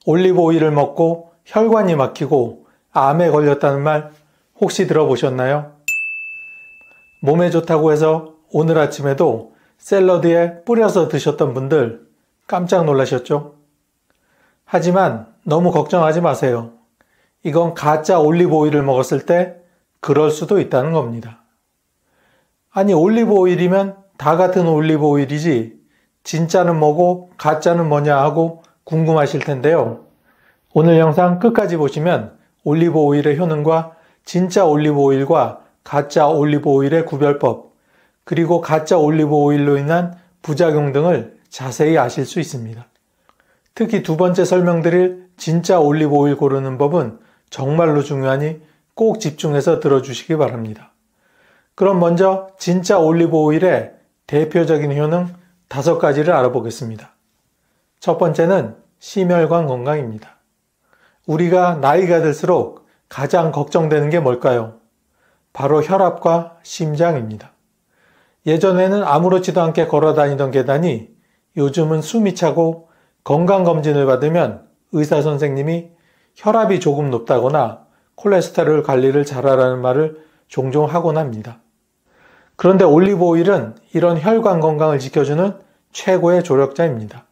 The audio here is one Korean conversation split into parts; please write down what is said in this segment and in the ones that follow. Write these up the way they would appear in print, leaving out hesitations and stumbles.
올리브 오일을 먹고 혈관이 막히고 암에 걸렸다는 말 혹시 들어보셨나요? 몸에 좋다고 해서 오늘 아침에도 샐러드에 뿌려서 드셨던 분들 깜짝 놀라셨죠? 하지만 너무 걱정하지 마세요. 이건 가짜 올리브 오일을 먹었을 때 그럴 수도 있다는 겁니다. 아니, 올리브 오일이면 다 같은 올리브 오일이지 진짜는 뭐고 가짜는 뭐냐 하고 궁금하실 텐데요. 오늘 영상 끝까지 보시면 올리브 오일의 효능과 진짜 올리브 오일과 가짜 올리브 오일의 구별법, 그리고 가짜 올리브 오일로 인한 부작용 등을 자세히 아실 수 있습니다. 특히 두 번째 설명드릴 진짜 올리브 오일 고르는 법은 정말로 중요하니 꼭 집중해서 들어주시기 바랍니다. 그럼 먼저 진짜 올리브 오일의 대표적인 효능 5가지를 알아보겠습니다. 첫 번째는 심혈관 건강입니다. 우리가 나이가 들수록 가장 걱정되는 게 뭘까요? 바로 혈압과 심장입니다. 예전에는 아무렇지도 않게 걸어 다니던 계단이 요즘은 숨이 차고 건강검진을 받으면 의사 선생님이 혈압이 조금 높다거나 콜레스테롤 관리를 잘하라는 말을 종종 하곤 합니다. 그런데 올리브 오일은 이런 혈관 건강을 지켜주는 최고의 조력자입니다.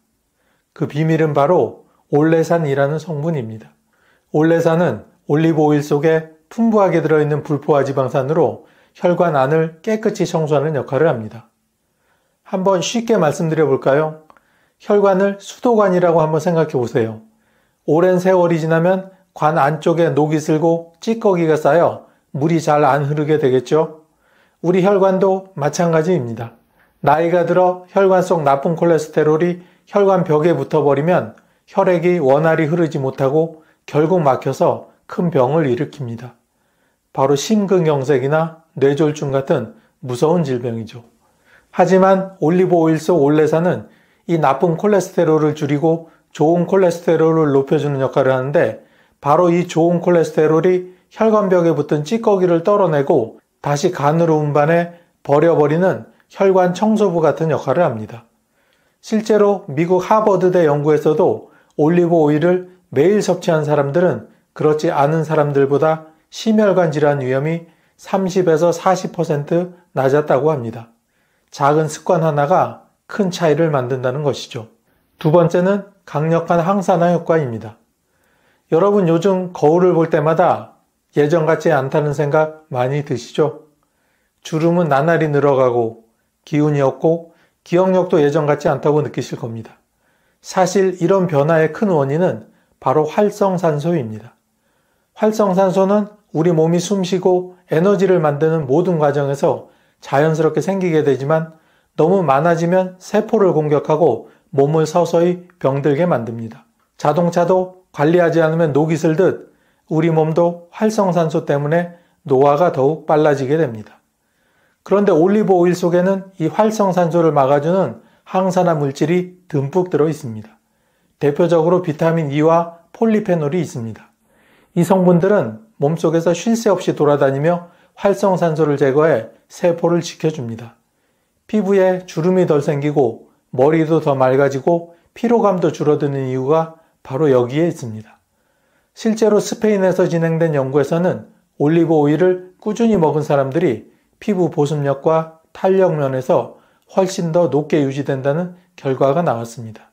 그 비밀은 바로 올레산이라는 성분입니다. 올레산은 올리브 오일 속에 풍부하게 들어있는 불포화 지방산으로 혈관 안을 깨끗이 청소하는 역할을 합니다. 한번 쉽게 말씀드려 볼까요? 혈관을 수도관이라고 한번 생각해 보세요. 오랜 세월이 지나면 관 안쪽에 녹이 슬고 찌꺼기가 쌓여 물이 잘 안 흐르게 되겠죠? 우리 혈관도 마찬가지입니다. 나이가 들어 혈관 속 나쁜 콜레스테롤이 혈관 벽에 붙어버리면 혈액이 원활히 흐르지 못하고 결국 막혀서 큰 병을 일으킵니다. 바로 심근경색이나 뇌졸중 같은 무서운 질병이죠. 하지만 올리브 오일 속 올레산은 이 나쁜 콜레스테롤을 줄이고 좋은 콜레스테롤을 높여주는 역할을 하는데, 바로 이 좋은 콜레스테롤이 혈관벽에 붙은 찌꺼기를 떨어내고 다시 간으로 운반해 버려버리는 혈관 청소부 같은 역할을 합니다. 실제로 미국 하버드대 연구에서도 올리브 오일을 매일 섭취한 사람들은 그렇지 않은 사람들보다 심혈관 질환 위험이 30에서 40% 낮았다고 합니다. 작은 습관 하나가 큰 차이를 만든다는 것이죠. 두 번째는 강력한 항산화 효과입니다. 여러분, 요즘 거울을 볼 때마다 예전 같지 않다는 생각 많이 드시죠? 주름은 나날이 늘어가고 기운이 없고 기억력도 예전 같지 않다고 느끼실 겁니다. 사실 이런 변화의 큰 원인은 바로 활성산소입니다. 활성산소는 우리 몸이 숨쉬고 에너지를 만드는 모든 과정에서 자연스럽게 생기게 되지만 너무 많아지면 세포를 공격하고 몸을 서서히 병들게 만듭니다. 자동차도 관리하지 않으면 녹이 슬듯 우리 몸도 활성산소 때문에 노화가 더욱 빨라지게 됩니다. 그런데 올리브 오일 속에는 이 활성산소를 막아주는 항산화 물질이 듬뿍 들어 있습니다. 대표적으로 비타민 E와 폴리페놀이 있습니다. 이 성분들은 몸속에서 쉴 새 없이 돌아다니며 활성산소를 제거해 세포를 지켜줍니다. 피부에 주름이 덜 생기고 머리도 더 맑아지고 피로감도 줄어드는 이유가 바로 여기에 있습니다. 실제로 스페인에서 진행된 연구에서는 올리브 오일을 꾸준히 먹은 사람들이 피부 보습력과 탄력 면에서 훨씬 더 높게 유지된다는 결과가 나왔습니다.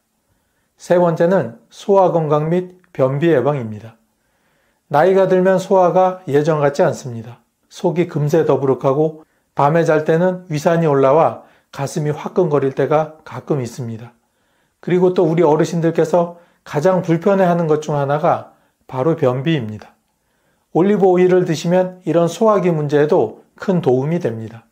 세 번째는 소화 건강 및 변비 예방입니다. 나이가 들면 소화가 예전 같지 않습니다. 속이 금세 더부룩하고 밤에 잘 때는 위산이 올라와 가슴이 화끈거릴 때가 가끔 있습니다. 그리고 또 우리 어르신들께서 가장 불편해하는 것 중 하나가 바로 변비입니다. 올리브 오일을 드시면 이런 소화기 문제에도 큰 도움이 됩니다.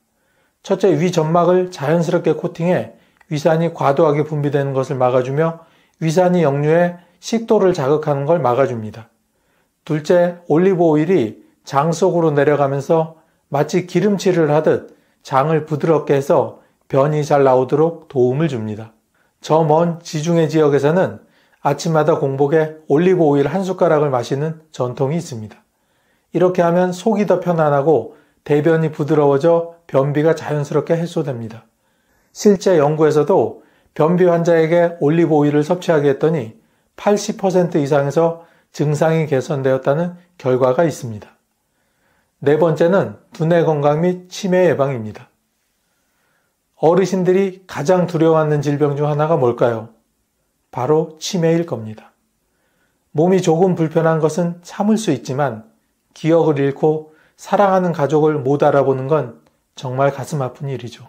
첫째, 위 점막을 자연스럽게 코팅해 위산이 과도하게 분비되는 것을 막아주며 위산이 역류해 식도를 자극하는 걸 막아줍니다. 둘째, 올리브 오일이 장 속으로 내려가면서 마치 기름칠을 하듯 장을 부드럽게 해서 변이 잘 나오도록 도움을 줍니다. 저 먼 지중해 지역에서는 아침마다 공복에 올리브 오일 한 숟가락을 마시는 전통이 있습니다. 이렇게 하면 속이 더 편안하고 대변이 부드러워져 변비가 자연스럽게 해소됩니다. 실제 연구에서도 변비 환자에게 올리브 오일을 섭취하게 했더니 80% 이상에서 증상이 개선되었다는 결과가 있습니다. 네 번째는 두뇌 건강 및 치매 예방입니다. 어르신들이 가장 두려워하는 질병 중 하나가 뭘까요? 바로 치매일 겁니다. 몸이 조금 불편한 것은 참을 수 있지만 기억을 잃고 사랑하는 가족을 못 알아보는 건 정말 가슴 아픈 일이죠.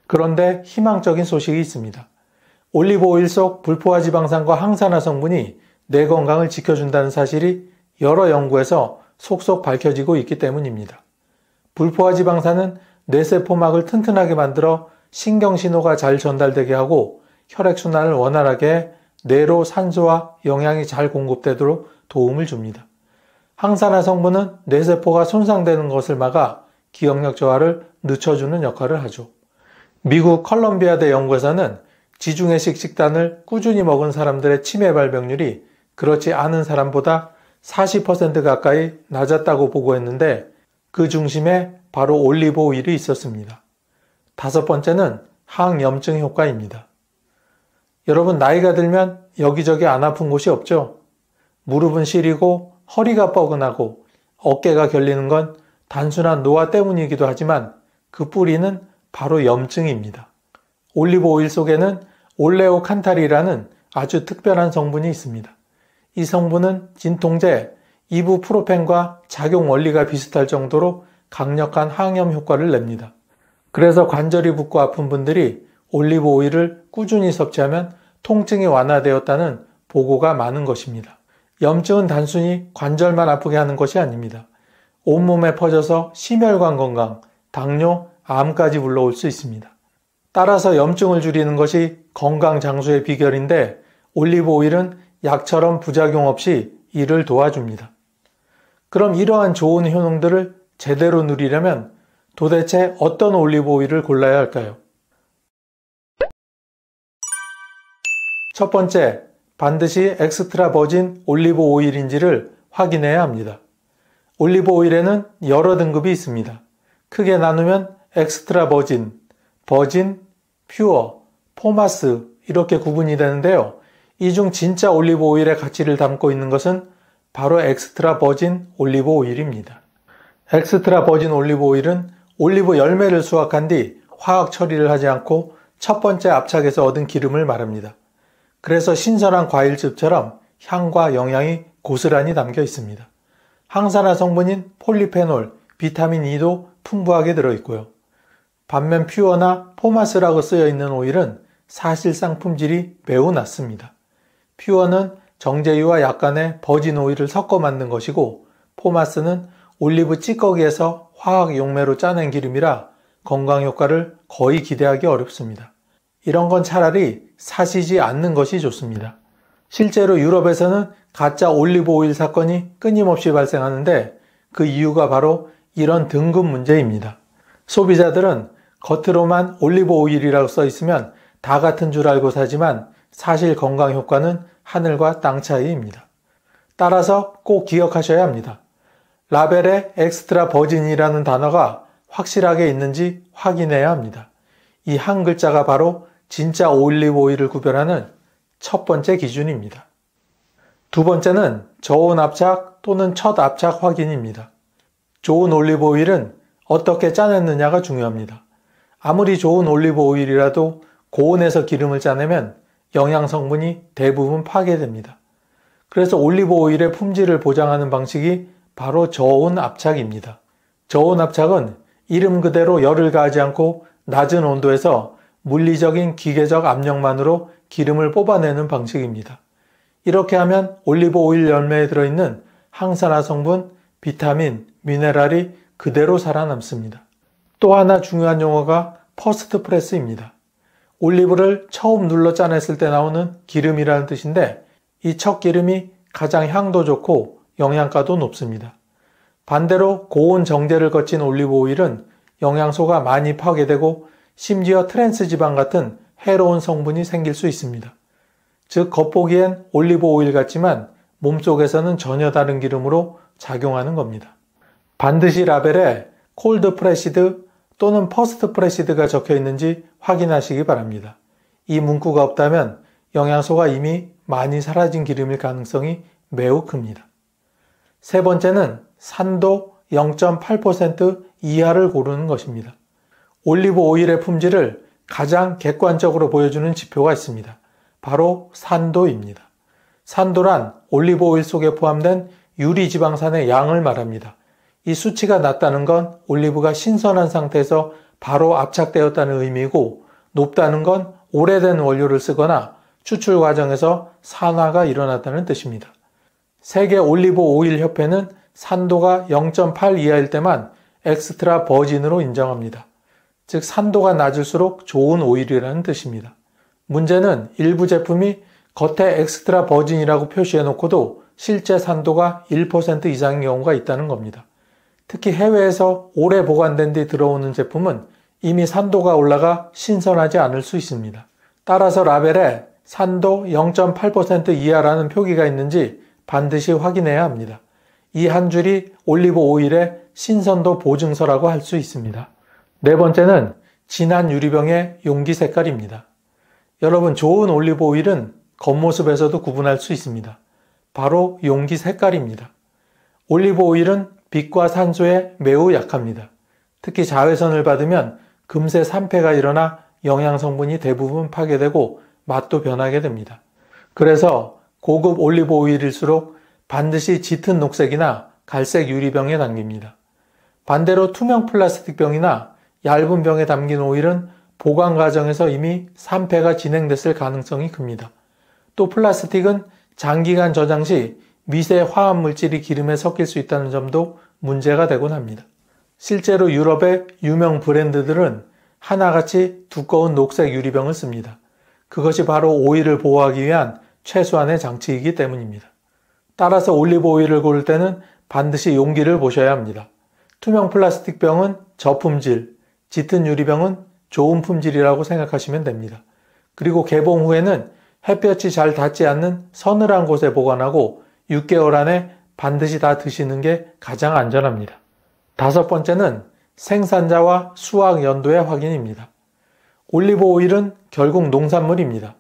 그런데 희망적인 소식이 있습니다. 올리브 오일 속 불포화 지방산과 항산화 성분이 뇌 건강을 지켜준다는 사실이 여러 연구에서 속속 밝혀지고 있기 때문입니다. 불포화 지방산은 뇌세포막을 튼튼하게 만들어 신경신호가 잘 전달되게 하고 혈액순환을 원활하게 해 뇌로 산소와 영양이 잘 공급되도록 도움을 줍니다. 항산화 성분은 뇌세포가 손상되는 것을 막아 기억력 저하를 늦춰주는 역할을 하죠. 미국 컬럼비아대 연구에서는 지중해식 식단을 꾸준히 먹은 사람들의 치매 발병률이 그렇지 않은 사람보다 40% 가까이 낮았다고 보고했는데 그 중심에 바로 올리브 오일이 있었습니다. 다섯 번째는 항염증 효과입니다. 여러분 나이가 들면 여기저기 안 아픈 곳이 없죠? 무릎은 시리고 허리가 뻐근하고 어깨가 결리는 건 단순한 노화 때문이기도 하지만 그 뿌리는 바로 염증입니다. 올리브 오일 속에는 올레오칸탈이라는 아주 특별한 성분이 있습니다. 이 성분은 진통제, 이부프로펜과 작용 원리가 비슷할 정도로 강력한 항염 효과를 냅니다. 그래서 관절이 붓고 아픈 분들이 올리브 오일을 꾸준히 섭취하면 통증이 완화되었다는 보고가 많은 것입니다. 염증은 단순히 관절만 아프게 하는 것이 아닙니다. 온몸에 퍼져서 심혈관 건강, 당뇨, 암까지 불러올 수 있습니다. 따라서 염증을 줄이는 것이 건강 장수의 비결인데 올리브 오일은 약처럼 부작용 없이 이를 도와줍니다. 그럼 이러한 좋은 효능들을 제대로 누리려면 도대체 어떤 올리브 오일을 골라야 할까요? 첫 번째, 반드시 엑스트라 버진 올리브 오일인지를 확인해야 합니다. 올리브 오일에는 여러 등급이 있습니다. 크게 나누면 엑스트라 버진, 버진, 퓨어, 포마스 이렇게 구분이 되는데요. 이 중 진짜 올리브 오일의 가치를 담고 있는 것은 바로 엑스트라 버진 올리브 오일입니다. 엑스트라 버진 올리브 오일은 올리브 열매를 수확한 뒤 화학 처리를 하지 않고 첫 번째 압착에서 얻은 기름을 말합니다. 그래서 신선한 과일즙처럼 향과 영양이 고스란히 담겨 있습니다. 항산화 성분인 폴리페놀, 비타민 E도 풍부하게 들어있고요. 반면 퓨어나 포마스라고 쓰여 있는 오일은 사실상 품질이 매우 낮습니다. 퓨어는 정제유와 약간의 버진 오일을 섞어 만든 것이고 포마스는 올리브 찌꺼기에서 화학 용매로 짜낸 기름이라 건강 효과를 거의 기대하기 어렵습니다. 이런 건 차라리 사시지 않는 것이 좋습니다. 실제로 유럽에서는 가짜 올리브 오일 사건이 끊임없이 발생하는데 그 이유가 바로 이런 등급 문제입니다. 소비자들은 겉으로만 올리브 오일이라고 써 있으면 다 같은 줄 알고 사지만 사실 건강 효과는 하늘과 땅 차이입니다. 따라서 꼭 기억하셔야 합니다. 라벨에 엑스트라 버진이라는 단어가 확실하게 있는지 확인해야 합니다. 이 한 글자가 바로 진짜 올리브 오일을 구별하는 첫 번째 기준입니다. 두 번째는 저온 압착 또는 첫 압착 확인입니다. 좋은 올리브 오일은 어떻게 짜냈느냐가 중요합니다. 아무리 좋은 올리브 오일이라도 고온에서 기름을 짜내면 영양 성분이 대부분 파괴됩니다. 그래서 올리브 오일의 품질을 보장하는 방식이 바로 저온 압착입니다. 저온 압착은 이름 그대로 열을 가하지 않고 낮은 온도에서 물리적인 기계적 압력만으로 기름을 뽑아내는 방식입니다. 이렇게 하면 올리브 오일 열매에 들어있는 항산화 성분, 비타민, 미네랄이 그대로 살아남습니다. 또 하나 중요한 용어가 퍼스트 프레스입니다. 올리브를 처음 눌러 짜냈을 때 나오는 기름이라는 뜻인데 이 첫 기름이 가장 향도 좋고 영양가도 높습니다. 반대로 고온 정제를 거친 올리브 오일은 영양소가 많이 파괴되고 심지어 트랜스 지방 같은 해로운 성분이 생길 수 있습니다. 즉 겉보기엔 올리브 오일 같지만 몸속에서는 전혀 다른 기름으로 작용하는 겁니다. 반드시 라벨에 콜드 프레시드 또는 퍼스트 프레시드가 적혀 있는지 확인하시기 바랍니다. 이 문구가 없다면 영양소가 이미 많이 사라진 기름일 가능성이 매우 큽니다. 세 번째는 산도 0.8% 이하를 고르는 것입니다. 올리브 오일의 품질을 가장 객관적으로 보여주는 지표가 있습니다. 바로 산도입니다. 산도란 올리브 오일 속에 포함된 유리지방산의 양을 말합니다. 이 수치가 낮다는 건 올리브가 신선한 상태에서 바로 압착되었다는 의미이고, 높다는 건 오래된 원료를 쓰거나 추출 과정에서 산화가 일어났다는 뜻입니다. 세계 올리브 오일 협회는 산도가 0.8 이하일 때만 엑스트라 버진으로 인정합니다. 즉 산도가 낮을수록 좋은 오일이라는 뜻입니다. 문제는 일부 제품이 겉에 엑스트라 버진이라고 표시해놓고도 실제 산도가 1% 이상인 경우가 있다는 겁니다. 특히 해외에서 오래 보관된 뒤 들어오는 제품은 이미 산도가 올라가 신선하지 않을 수 있습니다. 따라서 라벨에 산도 0.8% 이하라는 표기가 있는지 반드시 확인해야 합니다. 이 한 줄이 올리브 오일의 신선도 보증서라고 할 수 있습니다. 네 번째는 진한 유리병의 용기 색깔입니다. 여러분, 좋은 올리브 오일은 겉모습에서도 구분할 수 있습니다. 바로 용기 색깔입니다. 올리브 오일은 빛과 산소에 매우 약합니다. 특히 자외선을 받으면 금세 산패가 일어나 영양 성분이 대부분 파괴되고 맛도 변하게 됩니다. 그래서 고급 올리브 오일일수록 반드시 짙은 녹색이나 갈색 유리병에 담깁니다. 반대로 투명 플라스틱 병이나 얇은 병에 담긴 오일은 보관 과정에서 이미 산패가 진행됐을 가능성이 큽니다. 또 플라스틱은 장기간 저장 시 미세 화합물질이 기름에 섞일 수 있다는 점도 문제가 되곤 합니다. 실제로 유럽의 유명 브랜드들은 하나같이 두꺼운 녹색 유리병을 씁니다. 그것이 바로 오일을 보호하기 위한 최소한의 장치이기 때문입니다. 따라서 올리브 오일을 고를 때는 반드시 용기를 보셔야 합니다. 투명 플라스틱 병은 저품질, 짙은 유리병은 좋은 품질이라고 생각하시면 됩니다. 그리고 개봉 후에는 햇볕이 잘 닿지 않는 서늘한 곳에 보관하고 6개월 안에 반드시 다 드시는 게 가장 안전합니다. 다섯 번째는 생산자와 수확 연도의 확인입니다. 올리브 오일은 결국 농산물입니다.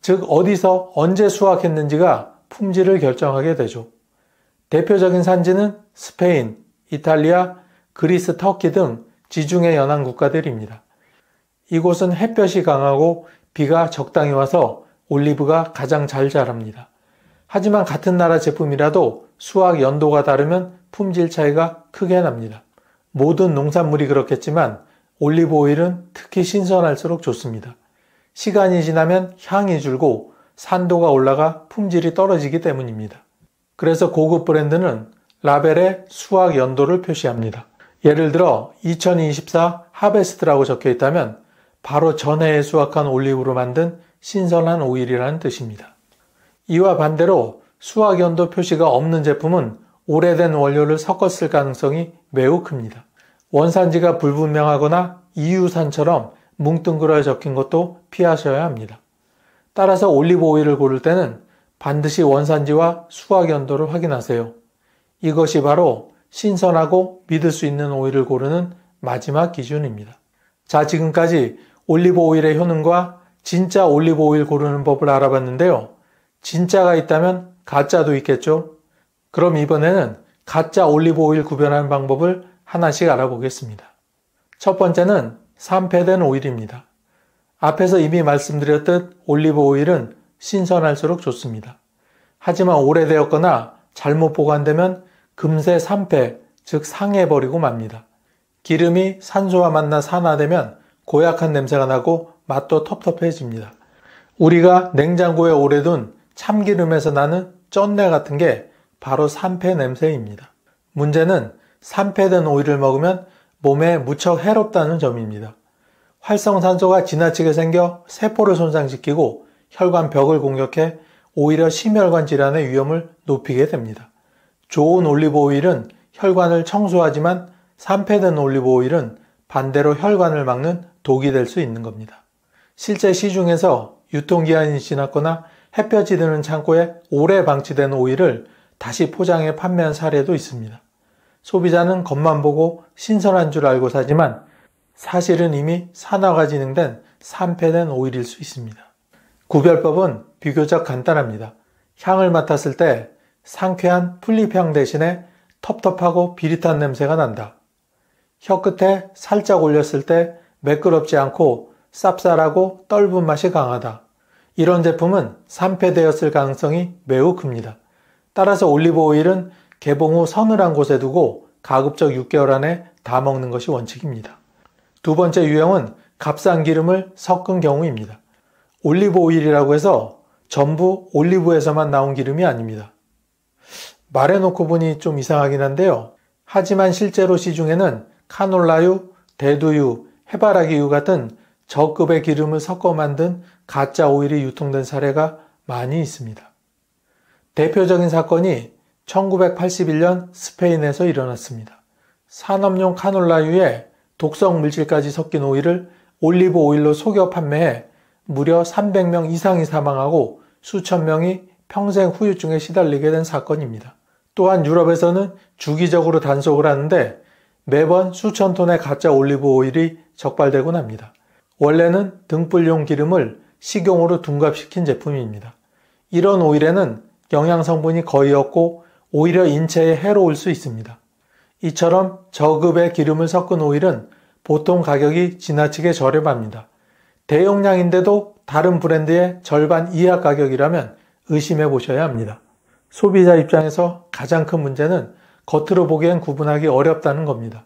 즉 어디서 언제 수확했는지가 품질을 결정하게 되죠. 대표적인 산지는 스페인, 이탈리아, 그리스, 터키 등 지중해 연안 국가들입니다. 이곳은 햇볕이 강하고 비가 적당히 와서 올리브가 가장 잘 자랍니다. 하지만 같은 나라 제품이라도 수확 연도가 다르면 품질 차이가 크게 납니다. 모든 농산물이 그렇겠지만 올리브 오일은 특히 신선할수록 좋습니다. 시간이 지나면 향이 줄고 산도가 올라가 품질이 떨어지기 때문입니다. 그래서 고급 브랜드는 라벨에 수확 연도를 표시합니다. 예를 들어 2024 하베스트라고 적혀 있다면 바로 전해에 수확한 올리브로 만든 신선한 오일이라는 뜻입니다. 이와 반대로 수확 연도 표시가 없는 제품은 오래된 원료를 섞었을 가능성이 매우 큽니다. 원산지가 불분명하거나 이유산처럼 뭉뚱그려 적힌 것도 피하셔야 합니다. 따라서 올리브 오일을 고를 때는 반드시 원산지와 수확 연도를 확인하세요. 이것이 바로 신선하고 믿을 수 있는 오일을 고르는 마지막 기준입니다. 자, 지금까지 올리브 오일의 효능과 진짜 올리브 오일 고르는 법을 알아봤는데요. 진짜가 있다면 가짜도 있겠죠? 그럼 이번에는 가짜 올리브 오일 구별하는 방법을 하나씩 알아보겠습니다. 첫 번째는 산패된 오일입니다. 앞에서 이미 말씀드렸듯 올리브 오일은 신선할수록 좋습니다. 하지만 오래되었거나 잘못 보관되면 금세 산패, 즉 상해버리고 맙니다. 기름이 산소와 만나 산화되면 고약한 냄새가 나고 맛도 텁텁해집니다. 우리가 냉장고에 오래 둔 참기름에서 나는 쩐내 같은 게 바로 산패 냄새입니다. 문제는 산패된 오일을 먹으면 몸에 무척 해롭다는 점입니다. 활성산소가 지나치게 생겨 세포를 손상시키고 혈관벽을 공격해 오히려 심혈관 질환의 위험을 높이게 됩니다. 좋은 올리브 오일은 혈관을 청소하지만 산패된 올리브 오일은 반대로 혈관을 막는 독이 될 수 있는 겁니다. 실제 시중에서 유통기한이 지났거나 햇볕이 드는 창고에 오래 방치된 오일을 다시 포장해 판매한 사례도 있습니다. 소비자는 겉만 보고 신선한 줄 알고 사지만 사실은 이미 산화가 진행된 산패된 오일일 수 있습니다. 구별법은 비교적 간단합니다. 향을 맡았을 때 상쾌한 풀잎향 대신에 텁텁하고 비릿한 냄새가 난다. 혀끝에 살짝 올렸을 때 매끄럽지 않고 쌉쌀하고 떫은 맛이 강하다. 이런 제품은 산패되었을 가능성이 매우 큽니다. 따라서 올리브 오일은 개봉 후 서늘한 곳에 두고 가급적 6개월 안에 다 먹는 것이 원칙입니다. 두 번째 유형은 값싼 기름을 섞은 경우입니다. 올리브 오일이라고 해서 전부 올리브에서만 나온 기름이 아닙니다. 말해놓고 보니 좀 이상하긴 한데요. 하지만 실제로 시중에는 카놀라유, 대두유, 해바라기유 같은 저급의 기름을 섞어 만든 가짜 오일이 유통된 사례가 많이 있습니다. 대표적인 사건이 1981년 스페인에서 일어났습니다. 산업용 카놀라유에 독성 물질까지 섞인 오일을 올리브 오일로 속여 판매해 무려 300명 이상이 사망하고 수천 명이 평생 후유증에 시달리게 된 사건입니다. 또한 유럽에서는 주기적으로 단속을 하는데 매번 수천 톤의 가짜 올리브 오일이 적발되곤 합니다. 원래는 등불용 기름을 식용으로 둔갑시킨 제품입니다. 이런 오일에는 영양 성분이 거의 없고 오히려 인체에 해로울 수 있습니다. 이처럼 저급의 기름을 섞은 오일은 보통 가격이 지나치게 저렴합니다. 대용량인데도 다른 브랜드의 절반 이하 가격이라면 의심해 보셔야 합니다. 소비자 입장에서 가장 큰 문제는 겉으로 보기엔 구분하기 어렵다는 겁니다.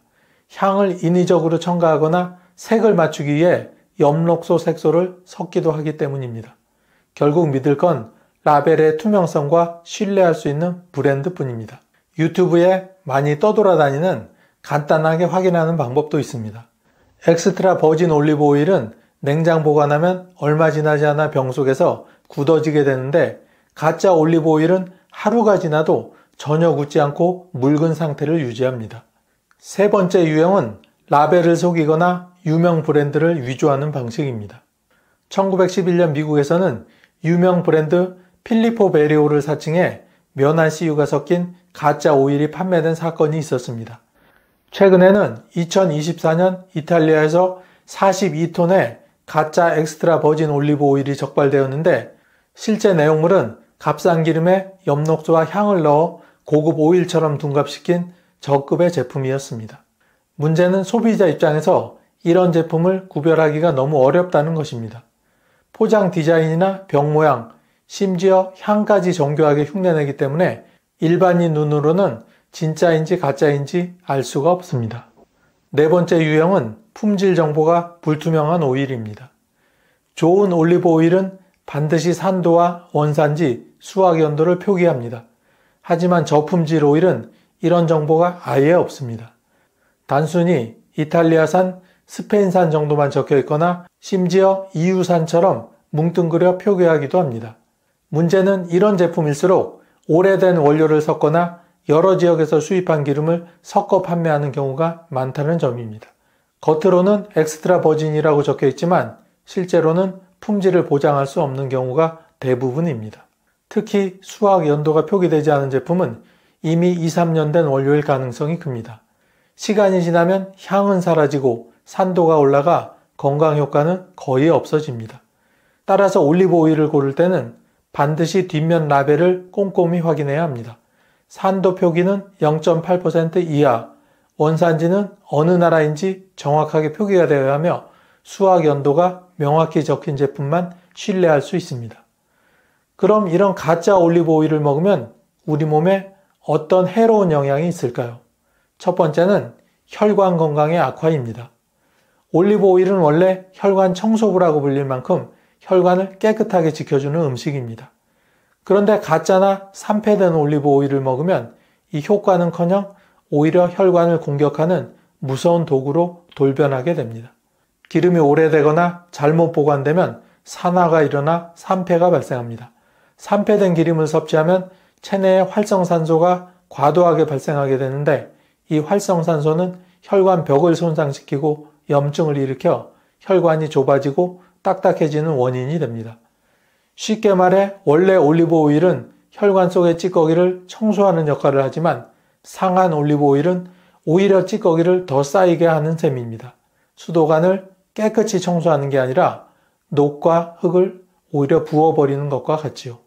향을 인위적으로 첨가하거나 색을 맞추기 위해 엽록소 색소를 섞기도 하기 때문입니다. 결국 믿을 건 라벨의 투명성과 신뢰할 수 있는 브랜드뿐입니다. 유튜브에 많이 떠돌아다니는 간단하게 확인하는 방법도 있습니다. 엑스트라 버진 올리브 오일은 냉장 보관하면 얼마 지나지 않아 병 속에서 굳어지게 되는데 가짜 올리브 오일은 하루가 지나도 전혀 굳지 않고 묽은 상태를 유지합니다. 세 번째 유형은 라벨을 속이거나 유명 브랜드를 위조하는 방식입니다. 1911년 미국에서는 유명 브랜드 필리포 베리오를 사칭해 면한 씨유가 섞인 가짜 오일이 판매된 사건이 있었습니다. 최근에는 2024년 이탈리아에서 42톤의 가짜 엑스트라 버진 올리브 오일이 적발되었는데 실제 내용물은 값싼 기름에 엽록소와 향을 넣어 고급 오일처럼 둔갑시킨 저급의 제품이었습니다. 문제는 소비자 입장에서 이런 제품을 구별하기가 너무 어렵다는 것입니다. 포장 디자인이나 병 모양, 심지어 향까지 정교하게 흉내내기 때문에 일반인 눈으로는 진짜인지 가짜인지 알 수가 없습니다. 네 번째 유형은 품질 정보가 불투명한 오일입니다. 좋은 올리브 오일은 반드시 산도와 원산지, 수확 연도를 표기합니다. 하지만 저품질 오일은 이런 정보가 아예 없습니다. 단순히 이탈리아산, 스페인산 정도만 적혀 있거나 심지어 EU산처럼 뭉뚱그려 표기하기도 합니다. 문제는 이런 제품일수록 오래된 원료를 섞거나 여러 지역에서 수입한 기름을 섞어 판매하는 경우가 많다는 점입니다. 겉으로는 엑스트라 버진이라고 적혀 있지만 실제로는 품질을 보장할 수 없는 경우가 대부분입니다. 특히 수확 연도가 표기되지 않은 제품은 이미 2, 3년 된 원료일 가능성이 큽니다. 시간이 지나면 향은 사라지고 산도가 올라가 건강 효과는 거의 없어집니다. 따라서 올리브 오일을 고를 때는 반드시 뒷면 라벨을 꼼꼼히 확인해야 합니다. 산도 표기는 0.8% 이하, 원산지는 어느 나라인지 정확하게 표기가 되어야 하며 수확 연도가 명확히 적힌 제품만 신뢰할 수 있습니다. 그럼 이런 가짜 올리브 오일을 먹으면 우리 몸에 어떤 해로운 영향이 있을까요? 첫 번째는 혈관 건강의 악화입니다. 올리브 오일은 원래 혈관 청소부라고 불릴 만큼 혈관을 깨끗하게 지켜주는 음식입니다. 그런데 가짜나 산패된 올리브 오일을 먹으면 이 효과는커녕 오히려 혈관을 공격하는 무서운 도구로 돌변하게 됩니다. 기름이 오래되거나 잘못 보관되면 산화가 일어나 산패가 발생합니다. 산패된 기름을 섭취하면 체내에 활성산소가 과도하게 발생하게 되는데 이 활성산소는 혈관 벽을 손상시키고 염증을 일으켜 혈관이 좁아지고 딱딱해지는 원인이 됩니다. 쉽게 말해 원래 올리브 오일은 혈관 속의 찌꺼기를 청소하는 역할을 하지만 상한 올리브 오일은 오히려 찌꺼기를 더 쌓이게 하는 셈입니다. 수도관을 깨끗이 청소하는 게 아니라 녹과 흙을 오히려 부어버리는 것과 같지요.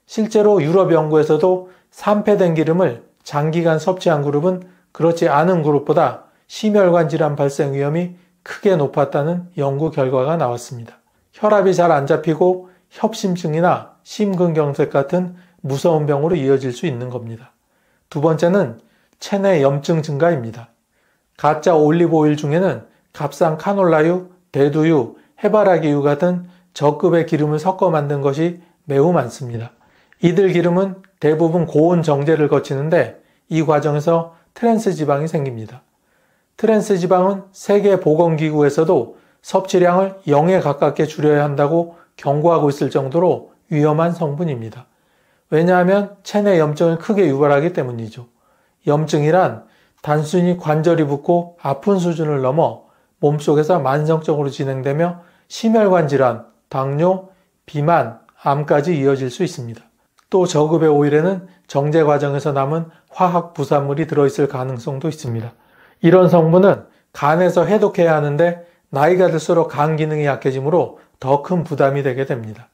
실제로 유럽 연구에서도 산패된 기름을 장기간 섭취한 그룹은 그렇지 않은 그룹보다 심혈관 질환 발생 위험이 크게 높았다는 연구 결과가 나왔습니다. 혈압이 잘 안 잡히고 협심증이나 심근경색 같은 무서운 병으로 이어질 수 있는 겁니다. 두 번째는 체내 염증 증가입니다. 가짜 올리브 오일 중에는 값싼 카놀라유, 대두유, 해바라기유 같은 저급의 기름을 섞어 만든 것이 매우 많습니다. 이들 기름은 대부분 고온 정제를 거치는데 이 과정에서 트랜스 지방이 생깁니다. 트랜스 지방은 세계보건기구에서도 섭취량을 0에 가깝게 줄여야 한다고 경고하고 있을 정도로 위험한 성분입니다. 왜냐하면 체내 염증을 크게 유발하기 때문이죠. 염증이란 단순히 관절이 붓고 아픈 수준을 넘어 몸속에서 만성적으로 진행되며 심혈관 질환, 당뇨, 비만, 암까지 이어질 수 있습니다. 또 저급의 오일에는 정제 과정에서 남은 화학 부산물이 들어있을 가능성도 있습니다. 이런 성분은 간에서 해독해야 하는데 나이가 들수록 간 기능이 약해지므로 더 큰 부담이 되게 됩니다.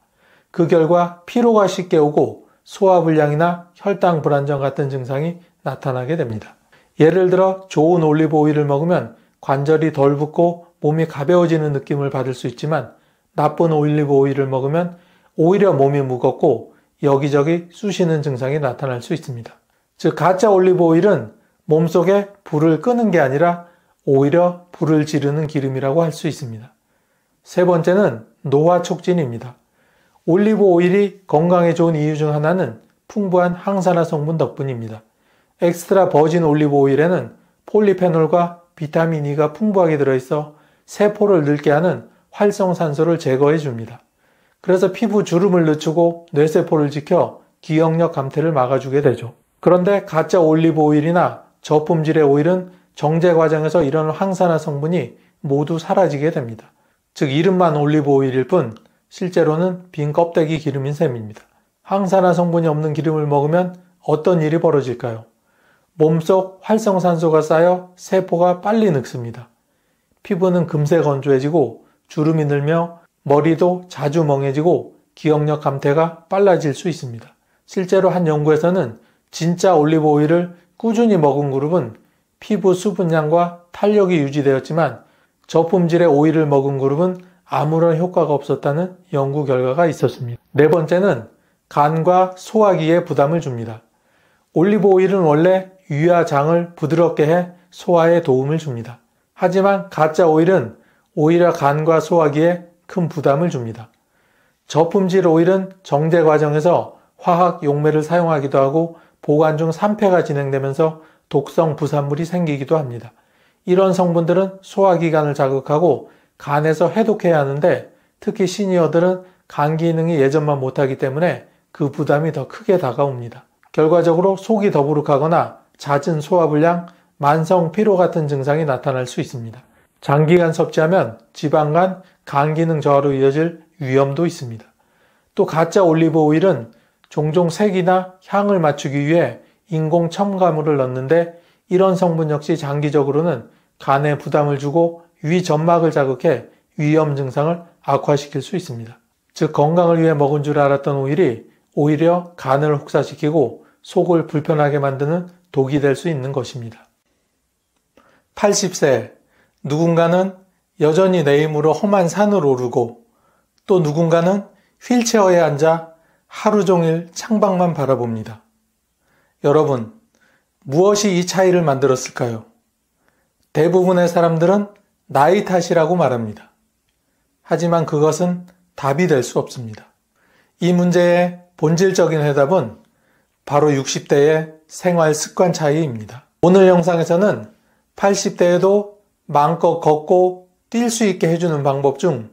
그 결과 피로가 쉽게 오고 소화불량이나 혈당 불안정 같은 증상이 나타나게 됩니다. 예를 들어 좋은 올리브 오일을 먹으면 관절이 덜 붓고 몸이 가벼워지는 느낌을 받을 수 있지만 나쁜 올리브 오일을 먹으면 오히려 몸이 무겁고 여기저기 쑤시는 증상이 나타날 수 있습니다. 즉 가짜 올리브 오일은 몸속에 불을 끄는 게 아니라 오히려 불을 지르는 기름이라고 할 수 있습니다. 세 번째는 노화 촉진입니다. 올리브 오일이 건강에 좋은 이유 중 하나는 풍부한 항산화 성분 덕분입니다. 엑스트라 버진 올리브 오일에는 폴리페놀과 비타민 E가 풍부하게 들어있어 세포를 늙게 하는 활성산소를 제거해 줍니다. 그래서 피부 주름을 늦추고 뇌세포를 지켜 기억력 감퇴를 막아주게 되죠. 그런데 가짜 올리브 오일이나 저품질의 오일은 정제 과정에서 이런 항산화 성분이 모두 사라지게 됩니다. 즉 이름만 올리브 오일일 뿐 실제로는 빈 껍데기 기름인 셈입니다. 항산화 성분이 없는 기름을 먹으면 어떤 일이 벌어질까요? 몸속 활성산소가 쌓여 세포가 빨리 늙습니다. 피부는 금세 건조해지고 주름이 늘며 머리도 자주 멍해지고 기억력 감퇴가 빨라질 수 있습니다. 실제로 한 연구에서는 진짜 올리브 오일을 꾸준히 먹은 그룹은 피부 수분량과 탄력이 유지되었지만 저품질의 오일을 먹은 그룹은 아무런 효과가 없었다는 연구 결과가 있었습니다. 네 번째는 간과 소화기에 부담을 줍니다. 올리브 오일은 원래 위와 장을 부드럽게 해 소화에 도움을 줍니다. 하지만 가짜 오일은 오히려 간과 소화기에 큰 부담을 줍니다. 저품질 오일은 정제 과정에서 화학 용매를 사용하기도 하고 보관 중 산패가 진행되면서 독성 부산물이 생기기도 합니다. 이런 성분들은 소화기관을 자극하고 간에서 해독해야 하는데 특히 시니어들은 간 기능이 예전만 못하기 때문에 그 부담이 더 크게 다가옵니다. 결과적으로 속이 더부룩하거나 잦은 소화불량, 만성 피로 같은 증상이 나타날 수 있습니다. 장기간 섭취하면 지방간, 간 기능 저하로 이어질 위험도 있습니다. 또 가짜 올리브 오일은 종종 색이나 향을 맞추기 위해 인공 첨가물을 넣는데 이런 성분 역시 장기적으로는 간에 부담을 주고 위 점막을 자극해 위염 증상을 악화시킬 수 있습니다. 즉 건강을 위해 먹은 줄 알았던 오일이 오히려 간을 혹사시키고 속을 불편하게 만드는 독이 될 수 있는 것입니다. 80세 누군가는 여전히 내 힘으로 험한 산을 오르고 또 누군가는 휠체어에 앉아 하루 종일 창밖만 바라봅니다. 여러분, 무엇이 이 차이를 만들었을까요? 대부분의 사람들은 나이 탓이라고 말합니다. 하지만 그것은 답이 될 수 없습니다. 이 문제의 본질적인 해답은 바로 60대의 생활 습관 차이입니다. 오늘 영상에서는 80대에도 마음껏 걷고 뛸 수 있게 해주는 방법 중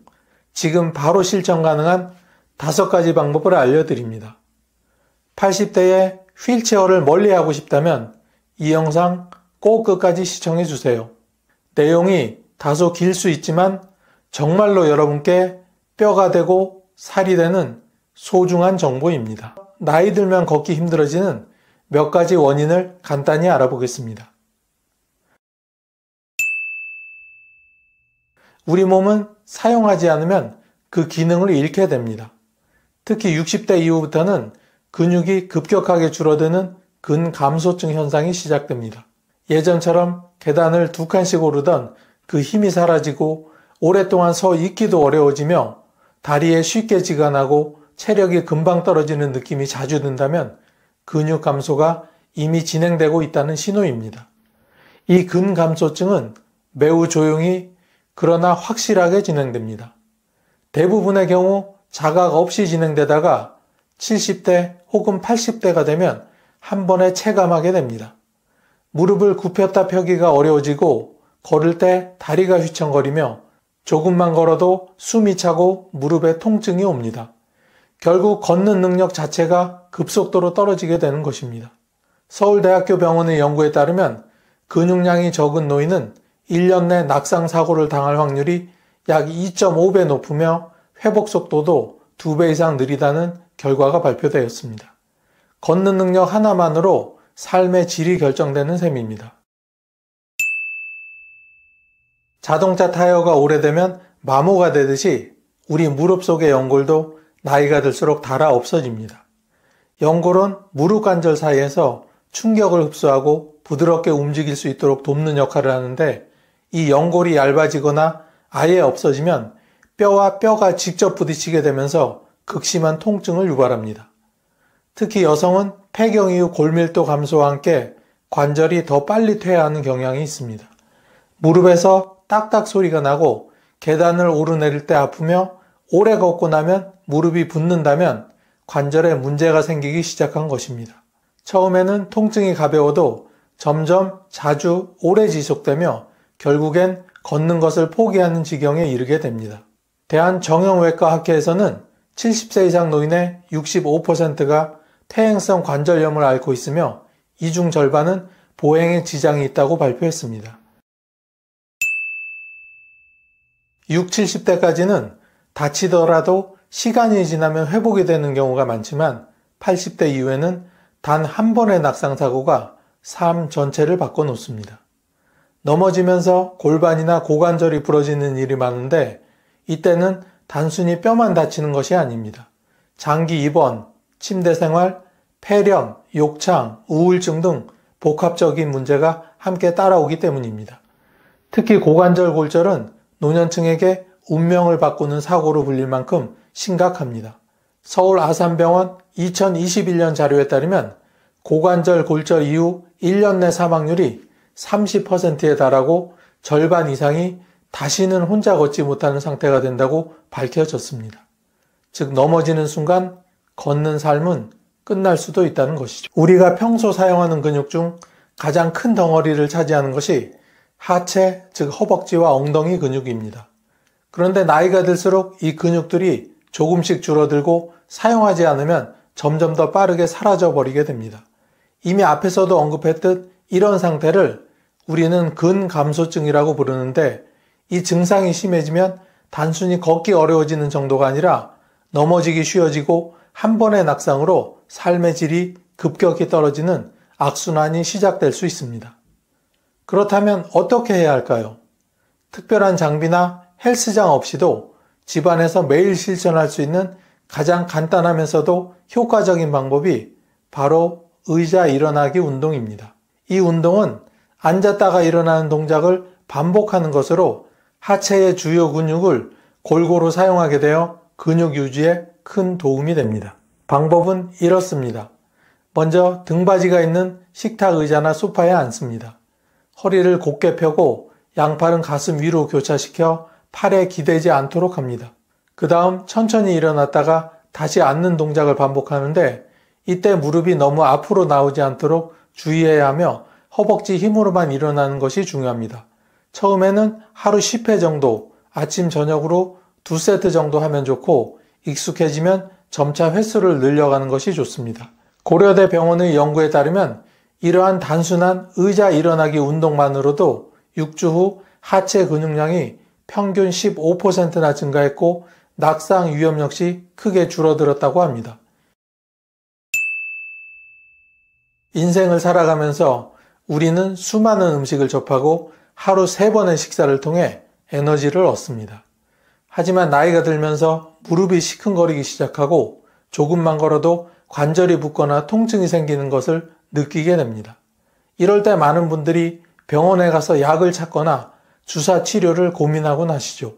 지금 바로 실천 가능한 5가지 방법을 알려드립니다. 80대에 휠체어를 멀리하고 싶다면 이 영상 꼭 끝까지 시청해 주세요. 내용이 다소 길 수 있지만 정말로 여러분께 뼈가 되고 살이 되는 소중한 정보입니다. 나이 들면 걷기 힘들어지는 몇 가지 원인을 간단히 알아보겠습니다. 우리 몸은 사용하지 않으면 그 기능을 잃게 됩니다. 특히 60대 이후부터는 근육이 급격하게 줄어드는 근감소증 현상이 시작됩니다. 예전처럼 계단을 2칸씩 오르던 그 힘이 사라지고 오랫동안 서 있기도 어려워지며 다리에 쉽게 지가 나고 체력이 금방 떨어지는 느낌이 자주 든다면 근육 감소가 이미 진행되고 있다는 신호입니다. 이 근감소증은 매우 조용히 그러나 확실하게 진행됩니다. 대부분의 경우 자각 없이 진행되다가 70대 혹은 80대가 되면 한 번에 체감하게 됩니다. 무릎을 굽혔다 펴기가 어려워지고 걸을 때 다리가 휘청거리며 조금만 걸어도 숨이 차고 무릎에 통증이 옵니다. 결국 걷는 능력 자체가 급속도로 떨어지게 되는 것입니다. 서울대학교 병원의 연구에 따르면 근육량이 적은 노인은 1년 내 낙상 사고를 당할 확률이 약 2.5배 높으며 회복 속도도 2배 이상 느리다는 결과가 발표되었습니다. 걷는 능력 하나만으로 삶의 질이 결정되는 셈입니다. 자동차 타이어가 오래되면 마모가 되듯이 우리 무릎 속의 연골도 나이가 들수록 닳아 없어집니다. 연골은 무릎 관절 사이에서 충격을 흡수하고 부드럽게 움직일 수 있도록 돕는 역할을 하는데 이 연골이 얇아지거나 아예 없어지면 뼈와 뼈가 직접 부딪히게 되면서 극심한 통증을 유발합니다. 특히 여성은 폐경 이후 골밀도 감소와 함께 관절이 더 빨리 퇴화하는 경향이 있습니다. 무릎에서 딱딱 소리가 나고 계단을 오르내릴 때 아프며 오래 걷고 나면 무릎이 붓는다면 관절에 문제가 생기기 시작한 것입니다. 처음에는 통증이 가벼워도 점점 자주 오래 지속되며 결국엔 걷는 것을 포기하는 지경에 이르게 됩니다. 대한정형외과학회에서는 70세 이상 노인의 65%가 퇴행성 관절염을 앓고 있으며 이 중 절반은 보행에 지장이 있다고 발표했습니다. 60, 70대까지는 다치더라도 시간이 지나면 회복이 되는 경우가 많지만 80대 이후에는 단 한 번의 낙상사고가 삶 전체를 바꿔놓습니다. 넘어지면서 골반이나 고관절이 부러지는 일이 많은데 이때는 단순히 뼈만 다치는 것이 아닙니다. 장기 입원, 침대 생활, 폐렴, 욕창, 우울증 등 복합적인 문제가 함께 따라오기 때문입니다. 특히 고관절 골절은 노년층에게 운명을 바꾸는 사고로 불릴 만큼 심각합니다. 서울 아산병원 2021년 자료에 따르면 고관절 골절 이후 1년 내 사망률이 30%에 달하고 절반 이상이 다시는 혼자 걷지 못하는 상태가 된다고 밝혀졌습니다. 즉 넘어지는 순간 걷는 삶은 끝날 수도 있다는 것이죠. 우리가 평소 사용하는 근육 중 가장 큰 덩어리를 차지하는 것이 하체, 즉 허벅지와 엉덩이 근육입니다. 그런데 나이가 들수록 이 근육들이 조금씩 줄어들고 사용하지 않으면 점점 더 빠르게 사라져 버리게 됩니다. 이미 앞에서도 언급했듯 이런 상태를 우리는 근감소증이라고 부르는데 이 증상이 심해지면 단순히 걷기 어려워지는 정도가 아니라 넘어지기 쉬워지고 한 번의 낙상으로 삶의 질이 급격히 떨어지는 악순환이 시작될 수 있습니다. 그렇다면 어떻게 해야 할까요? 특별한 장비나 헬스장 없이도 집안에서 매일 실천할 수 있는 가장 간단하면서도 효과적인 방법이 바로 의자 일어나기 운동입니다. 이 운동은 앉았다가 일어나는 동작을 반복하는 것으로 하체의 주요 근육을 골고루 사용하게 되어 근육 유지에 큰 도움이 됩니다. 방법은 이렇습니다. 먼저 등받이가 있는 식탁 의자나 소파에 앉습니다. 허리를 곧게 펴고 양팔은 가슴 위로 교차시켜 팔에 기대지 않도록 합니다. 그 다음 천천히 일어났다가 다시 앉는 동작을 반복하는데 이때 무릎이 너무 앞으로 나오지 않도록 주의해야 하며 허벅지 힘으로만 일어나는 것이 중요합니다. 처음에는 하루 10회 정도 아침 저녁으로 2세트 정도 하면 좋고 익숙해지면 점차 횟수를 늘려가는 것이 좋습니다. 고려대 병원의 연구에 따르면 이러한 단순한 의자 일어나기 운동만으로도 6주 후 하체 근육량이 평균 15%나 증가했고 낙상 위험 역시 크게 줄어들었다고 합니다. 인생을 살아가면서 우리는 수많은 음식을 접하고 하루 3번의 식사를 통해 에너지를 얻습니다. 하지만 나이가 들면서 무릎이 시큰거리기 시작하고 조금만 걸어도 관절이 붓거나 통증이 생기는 것을 느끼게 됩니다. 이럴 때 많은 분들이 병원에 가서 약을 찾거나 주사 치료를 고민하곤 하시죠.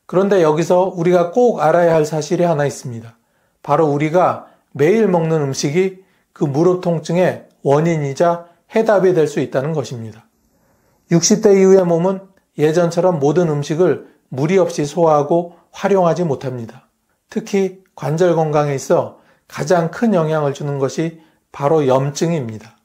그런데 여기서 우리가 꼭 알아야 할 사실이 하나 있습니다. 바로 우리가 매일 먹는 음식이 그 무릎 통증의 원인이자 해답이 될 수 있다는 것입니다. 60대 이후의 몸은 예전처럼 모든 음식을 무리 없이 소화하고 활용하지 못합니다. 특히 관절 건강에 있어 가장 큰 영향을 주는 것이 바로 염증입니다.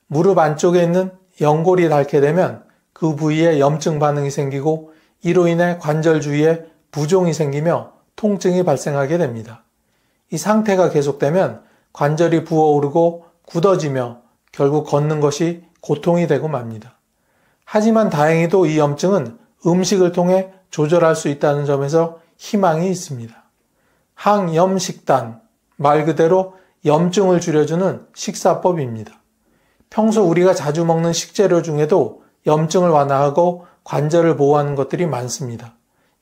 무릎 안쪽에 있는 연골이 닳게 되면 그 부위에 염증 반응이 생기고 이로 인해 관절 주위에 부종이 생기며 통증이 발생하게 됩니다. 이 상태가 계속되면 관절이 부어오르고 굳어지며 결국 걷는 것이 고통이 되고 맙니다. 하지만 다행히도 이 염증은 음식을 통해 조절할 수 있다는 점에서 희망이 있습니다. 항염식단, 말 그대로 염증을 줄여주는 식사법입니다. 평소 우리가 자주 먹는 식재료 중에도 염증을 완화하고 관절을 보호하는 것들이 많습니다.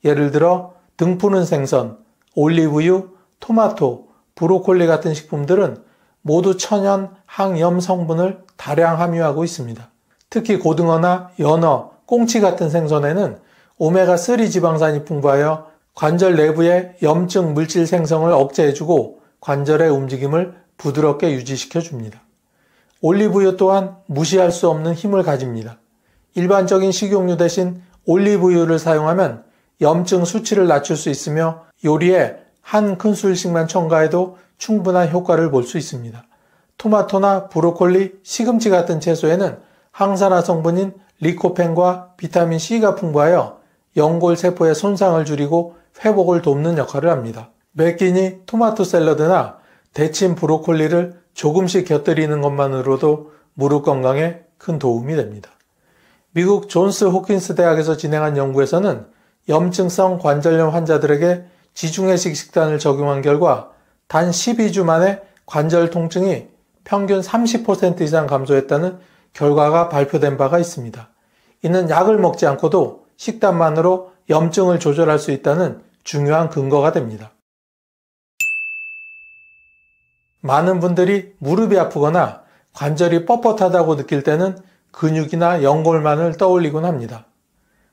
예를 들어 등푸른 생선, 올리브유, 토마토, 브로콜리 같은 식품들은 모두 천연 항염 성분을 다량 함유하고 있습니다. 특히 고등어나 연어, 꽁치 같은 생선에는 오메가3 지방산이 풍부하여 관절 내부의 염증 물질 생성을 억제해주고 관절의 움직임을 부드럽게 유지시켜줍니다. 올리브유 또한 무시할 수 없는 힘을 가집니다. 일반적인 식용유 대신 올리브유를 사용하면 염증 수치를 낮출 수 있으며 요리에 한 큰술씩만 첨가해도 충분한 효과를 볼 수 있습니다. 토마토나 브로콜리, 시금치 같은 채소에는 항산화 성분인 리코펜과 비타민 C가 풍부하여 연골 세포의 손상을 줄이고 회복을 돕는 역할을 합니다. 매 끼니 토마토 샐러드나 데친 브로콜리를 조금씩 곁들이는 것만으로도 무릎 건강에 큰 도움이 됩니다. 미국 존스 호킨스 대학에서 진행한 연구에서는 염증성 관절염 환자들에게 지중해식 식단을 적용한 결과 단 12주 만에 관절 통증이 평균 30% 이상 감소했다는 결과가 발표된 바가 있습니다. 이는 약을 먹지 않고도 식단만으로 염증을 조절할 수 있다는 중요한 근거가 됩니다. 많은 분들이 무릎이 아프거나 관절이 뻣뻣하다고 느낄 때는 근육이나 연골만을 떠올리곤 합니다.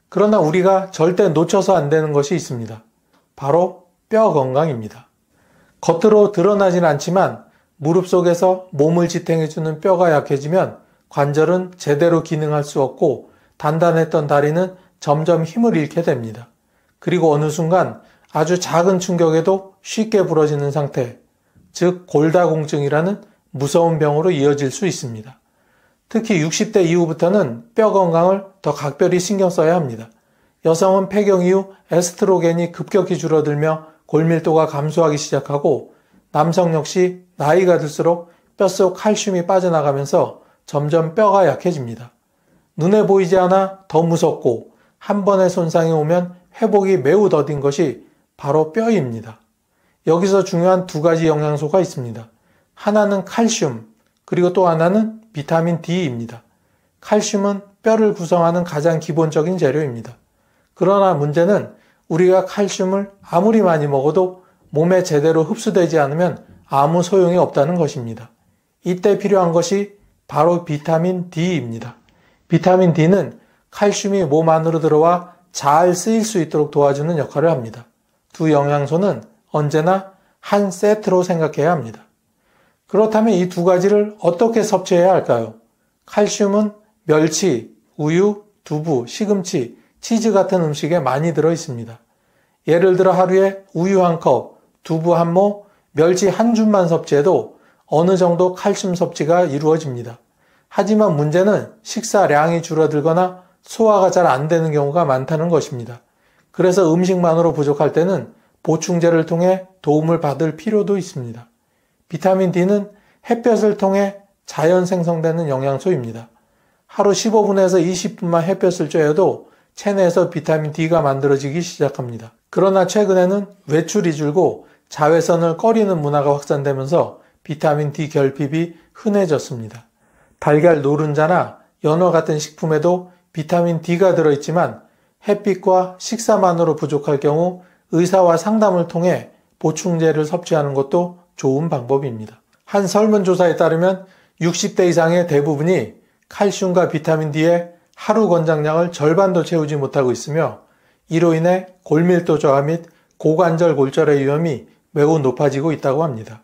그러나 우리가 절대 놓쳐서 안 되는 것이 있습니다. 바로 뼈 건강입니다. 겉으로 드러나진 않지만 무릎 속에서 몸을 지탱해주는 뼈가 약해지면 관절은 제대로 기능할 수 없고 단단했던 다리는 점점 힘을 잃게 됩니다. 그리고 어느 순간 아주 작은 충격에도 쉽게 부러지는 상태, 즉 골다공증이라는 무서운 병으로 이어질 수 있습니다. 특히 60대 이후부터는 뼈 건강을 더 각별히 신경 써야 합니다. 여성은 폐경 이후 에스트로겐이 급격히 줄어들며 골밀도가 감소하기 시작하고 남성 역시 나이가 들수록 뼛속 칼슘이 빠져나가면서 점점 뼈가 약해집니다. 눈에 보이지 않아 더 무섭고 한 번의 손상이 오면 회복이 매우 더딘 것이 바로 뼈입니다. 여기서 중요한 두 가지 영양소가 있습니다. 하나는 칼슘, 그리고 또 하나는 비타민 D입니다. 칼슘은 뼈를 구성하는 가장 기본적인 재료입니다. 그러나 문제는 우리가 칼슘을 아무리 많이 먹어도 몸에 제대로 흡수되지 않으면 아무 소용이 없다는 것입니다. 이때 필요한 것이 바로 비타민 D입니다. 비타민 D는 칼슘이 몸 안으로 들어와 잘 쓰일 수 있도록 도와주는 역할을 합니다. 두 영양소는 언제나 한 세트로 생각해야 합니다. 그렇다면 이 두 가지를 어떻게 섭취해야 할까요? 칼슘은 멸치, 우유, 두부, 시금치, 치즈 같은 음식에 많이 들어 있습니다. 예를 들어 하루에 우유 한 컵, 두부 한 모, 멸치 한 줌만 섭취해도 어느 정도 칼슘 섭취가 이루어집니다. 하지만 문제는 식사량이 줄어들거나 소화가 잘 안 되는 경우가 많다는 것입니다. 그래서 음식만으로 부족할 때는 보충제를 통해 도움을 받을 필요도 있습니다. 비타민 D는 햇볕을 통해 자연 생성되는 영양소입니다. 하루 15분에서 20분만 햇볕을 쬐어도 체내에서 비타민 D가 만들어지기 시작합니다. 그러나 최근에는 외출이 줄고 자외선을 꺼리는 문화가 확산되면서 비타민 D 결핍이 흔해졌습니다. 달걀 노른자나 연어 같은 식품에도 비타민 D가 들어있지만 햇빛과 식사만으로 부족할 경우 의사와 상담을 통해 보충제를 섭취하는 것도 좋은 방법입니다. 한 설문조사에 따르면 60대 이상의 대부분이 칼슘과 비타민 D의 하루 권장량을 절반도 채우지 못하고 있으며 이로 인해 골밀도 저하 및 고관절 골절의 위험이 매우 높아지고 있다고 합니다.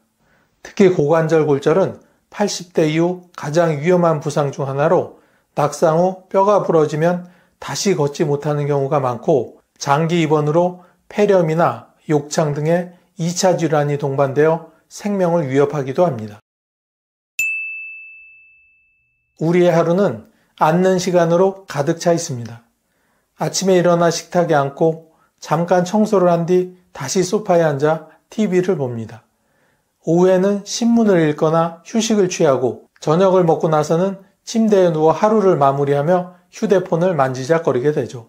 특히 고관절 골절은 80대 이후 가장 위험한 부상 중 하나로 낙상 후 뼈가 부러지면 다시 걷지 못하는 경우가 많고 장기 입원으로 폐렴이나 욕창 등의 2차 질환이 동반되어 생명을 위협하기도 합니다. 우리의 하루는 앉는 시간으로 가득 차 있습니다. 아침에 일어나 식탁에 앉고 잠깐 청소를 한 뒤 다시 소파에 앉아 TV를 봅니다. 오후에는 신문을 읽거나 휴식을 취하고 저녁을 먹고 나서는 침대에 누워 하루를 마무리하며 휴대폰을 만지작거리게 되죠.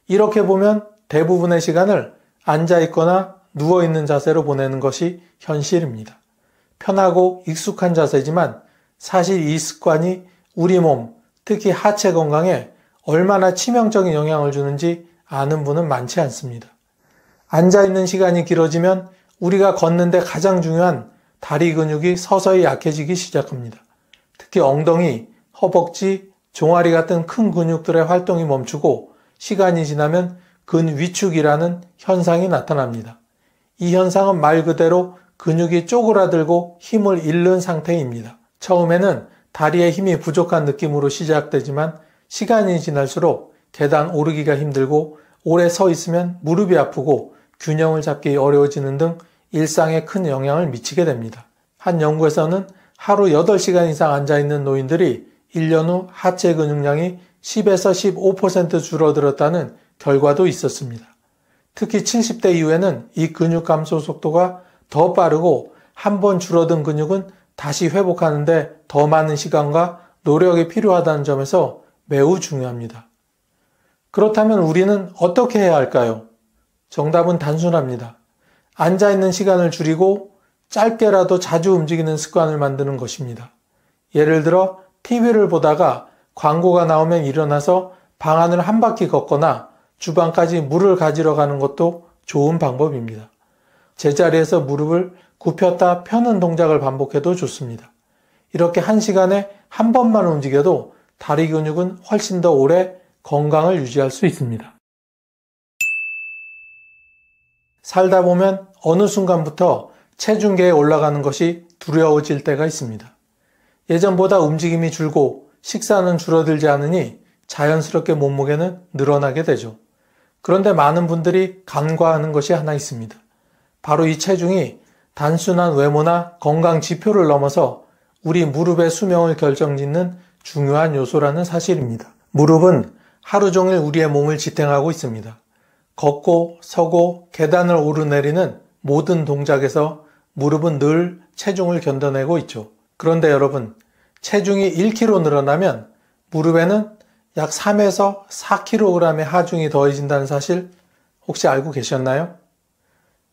이렇게 보면 대부분의 시간을 앉아있거나 누워있는 자세로 보내는 것이 현실입니다. 편하고 익숙한 자세지만 사실 이 습관이 우리 몸, 특히 하체 건강에 얼마나 치명적인 영향을 주는지 아는 분은 많지 않습니다. 앉아있는 시간이 길어지면 우리가 걷는데 가장 중요한 다리 근육이 서서히 약해지기 시작합니다. 특히 엉덩이, 허벅지, 종아리 같은 큰 근육들의 활동이 멈추고 시간이 지나면 근위축이라는 현상이 나타납니다. 이 현상은 말 그대로 근육이 쪼그라들고 힘을 잃는 상태입니다. 처음에는 다리에 힘이 부족한 느낌으로 시작되지만 시간이 지날수록 계단 오르기가 힘들고 오래 서 있으면 무릎이 아프고 균형을 잡기 어려워지는 등 일상에 큰 영향을 미치게 됩니다. 한 연구에서는 하루 8시간 이상 앉아있는 노인들이 1년 후 하체 근육량이 10에서 15% 줄어들었다는 결과도 있었습니다. 특히 70대 이후에는 이 근육 감소 속도가 더 빠르고 한 번 줄어든 근육은 다시 회복하는데 더 많은 시간과 노력이 필요하다는 점에서 매우 중요합니다. 그렇다면 우리는 어떻게 해야 할까요? 정답은 단순합니다. 앉아있는 시간을 줄이고 짧게라도 자주 움직이는 습관을 만드는 것입니다. 예를 들어 TV를 보다가 광고가 나오면 일어나서 방 안을 한 바퀴 걷거나 주방까지 물을 가지러 가는 것도 좋은 방법입니다. 제자리에서 무릎을 굽혔다 펴는 동작을 반복해도 좋습니다. 이렇게 한 시간에 한 번만 움직여도 다리 근육은 훨씬 더 오래 건강을 유지할 수 있습니다. 살다 보면 어느 순간부터 체중계에 올라가는 것이 두려워질 때가 있습니다. 예전보다 움직임이 줄고 식사는 줄어들지 않으니 자연스럽게 몸무게는 늘어나게 되죠. 그런데 많은 분들이 간과하는 것이 하나 있습니다. 바로 이 체중이 단순한 외모나 건강 지표를 넘어서 우리 무릎의 수명을 결정짓는 중요한 요소라는 사실입니다. 무릎은 하루 종일 우리의 몸을 지탱하고 있습니다. 걷고 서고 계단을 오르내리는 모든 동작에서 무릎은 늘 체중을 견뎌내고 있죠. 그런데 여러분, 체중이 1kg 늘어나면 무릎에는 약 3에서 4kg의 하중이 더해진다는 사실 혹시 알고 계셨나요?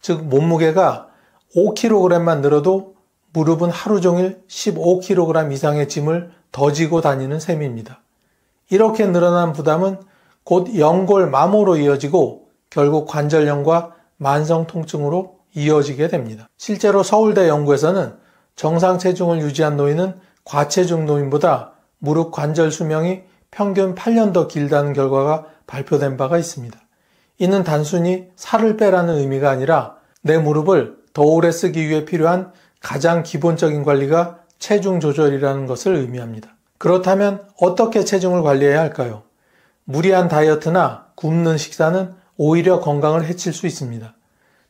즉 몸무게가 5kg만 늘어도 무릎은 하루 종일 15kg 이상의 짐을 더 지고 다니는 셈입니다. 이렇게 늘어난 부담은 곧 연골 마모로 이어지고 결국 관절염과 만성 통증으로 이어지게 됩니다. 실제로 서울대 연구에서는 정상 체중을 유지한 노인은 과체중 노인보다 무릎 관절 수명이 평균 8년 더 길다는 결과가 발표된 바가 있습니다. 이는 단순히 살을 빼라는 의미가 아니라 내 무릎을 더 오래 쓰기 위해 필요한 가장 기본적인 관리가 체중 조절이라는 것을 의미합니다. 그렇다면 어떻게 체중을 관리해야 할까요? 무리한 다이어트나 굶는 식사는 오히려 건강을 해칠 수 있습니다.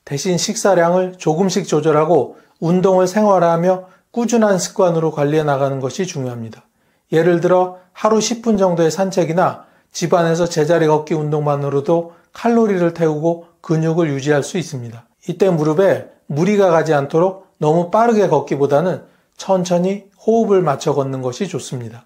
대신 식사량을 조금씩 조절하고 운동을 생활화하며 꾸준한 습관으로 관리해 나가는 것이 중요합니다. 예를 들어 하루 10분 정도의 산책이나 집안에서 제자리 걷기 운동만으로도 칼로리를 태우고 근육을 유지할 수 있습니다. 이때 무릎에 무리가 가지 않도록 너무 빠르게 걷기보다는 천천히 호흡을 맞춰 걷는 것이 좋습니다.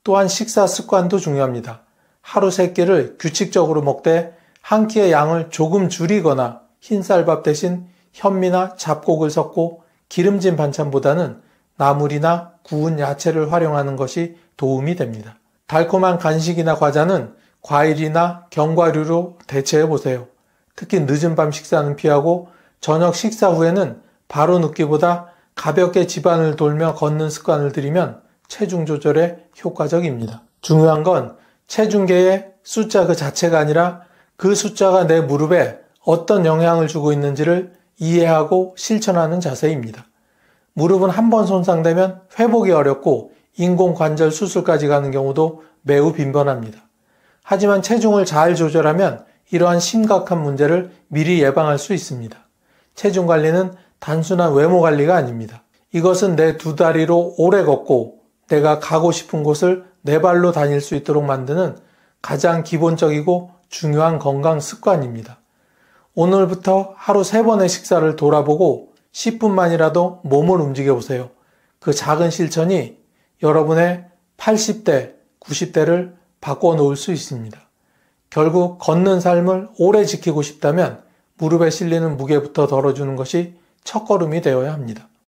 또한 식사 습관도 중요합니다. 하루 3끼를 규칙적으로 먹되 한 끼의 양을 조금 줄이거나 흰쌀밥 대신 현미나 잡곡을 섞고 기름진 반찬보다는 나물이나 구운 야채를 활용하는 것이 도움이 됩니다. 달콤한 간식이나 과자는 과일이나 견과류로 대체해 보세요. 특히 늦은 밤 식사는 피하고 저녁 식사 후에는 바로 눕기보다 가볍게 집안을 돌며 걷는 습관을 들이면 체중 조절에 효과적입니다. 중요한 건 체중계의 숫자 그 자체가 아니라 그 숫자가 내 무릎에 어떤 영향을 주고 있는지를 이해하고 실천하는 자세입니다. 무릎은 한 번 손상되면 회복이 어렵고 인공관절 수술까지 가는 경우도 매우 빈번합니다. 하지만 체중을 잘 조절하면 이러한 심각한 문제를 미리 예방할 수 있습니다. 체중 관리는 단순한 외모 관리가 아닙니다. 이것은 내 두 다리로 오래 걷고 내가 가고 싶은 곳을 내 발로 다닐 수 있도록 만드는 가장 기본적이고 중요한 건강 습관입니다. 오늘부터 하루 3번의 식사를 돌아보고 10분만이라도 몸을 움직여 보세요. 그 작은 실천이 여러분의 80대, 90대를 바꿔놓을 수 있습니다. 결국 걷는 삶을 오래 지키고 싶다면 무릎에 실리는 무게부터 덜어주는 것이 첫걸음이 되어야 합니다.